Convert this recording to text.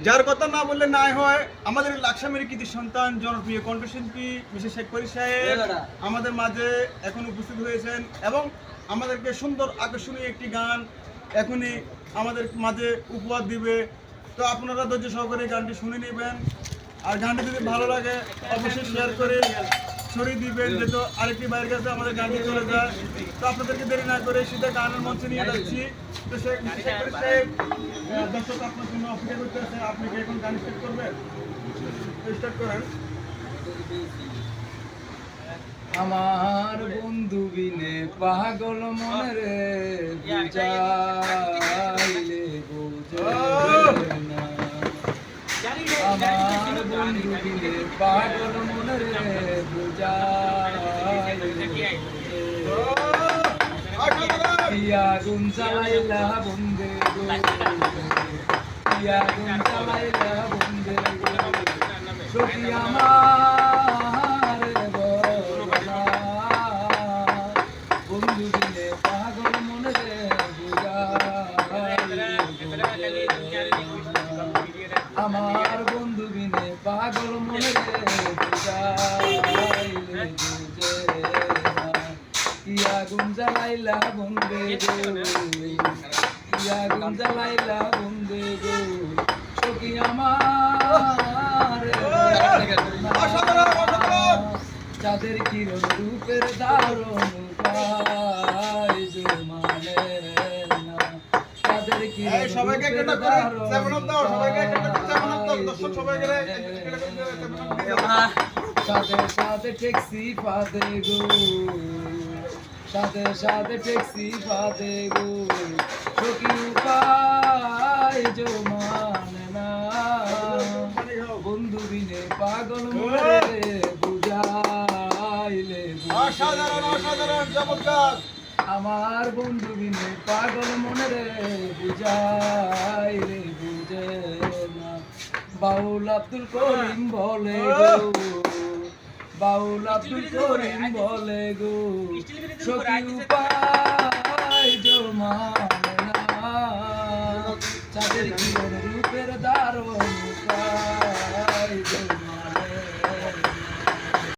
যার কথা না বললে নাই হয়। আমাদের লাকসামের কৃতি সন্তান জনপ্রিয় কণ্ঠশিল্পী মিসেস শেখ পরি সাহেব আমাদের মাঝে এখন উপস্থিত হয়েছেন এবং আমাদেরকে সুন্দর আকর্ষণীয় একটি গান এখনই আমাদের মাঝে উপহার দিবে। তো আপনারা ধৈর্য সহকারে গানটি শুনে নেবেন। আর গানটি যদি ভালো লাগে অবশ্যই শেয়ার করে ছড়িয়ে দিবেন, যেহেতু আরেকটি বাইরের কাছে আমাদের গানটি চলে যায়। তো আপনাদেরকে দেরি না করে সিধা গানের মঞ্চে নিয়ে যাচ্ছি। তো শেখ পরি সাহেব দর্শক আপনার জন্য অপেক্ষা করতে আছে। আপনি কি এখন গান স্টার্ট করবেন? স্টার্ট করেন। আমার বন্ধু বিনে পাগল মনে রে বুঝাইলে বুঝে না। আমার বন্ধু বিনে পাগল মনে রে বুঝাইলে আগুন জ্বালাইলা বন্ধে গো, আগুন জ্বালাইলা বন্ধে গো, সখী আমার বন্ধু বিনে পাগল মনে রে আমার বন্ধু বিনে পাগল মনে রে বুঝাইলে বুঝে কি আগুন জ্বালাইলা বন্ধে গো, কি আগুন জ্বালাইলা বন্ধে গো, সখী আমার চাঁদের কিরণ রূপের দারুণ উপায় জমানে না। চাঁদের কিরণ সবাইকে একটা করে সেভেন আপ দাও, সবাইকে একটা করে সেভেন আপ দাও, দর্শক সবাইকে সাথে সাথে ট্যাক্সি পাতে গো, সাথে সাথে ট্যাক্সি পাতে গো, সখী উপায় জমানে না। বন্ধু বিনে পাগল মনে বুঝাইলে অসাধারণ অসাধারণ চমৎকার। আমার বন্ধু বিনে পাগল মনে রে বুঝাইলে বুঝে না। বাউল আব্দুল করিম বলে গো, বাউল আব্দুল করিম বলে গো, সখী উপায় জমানে না। চাঁদের কিরণ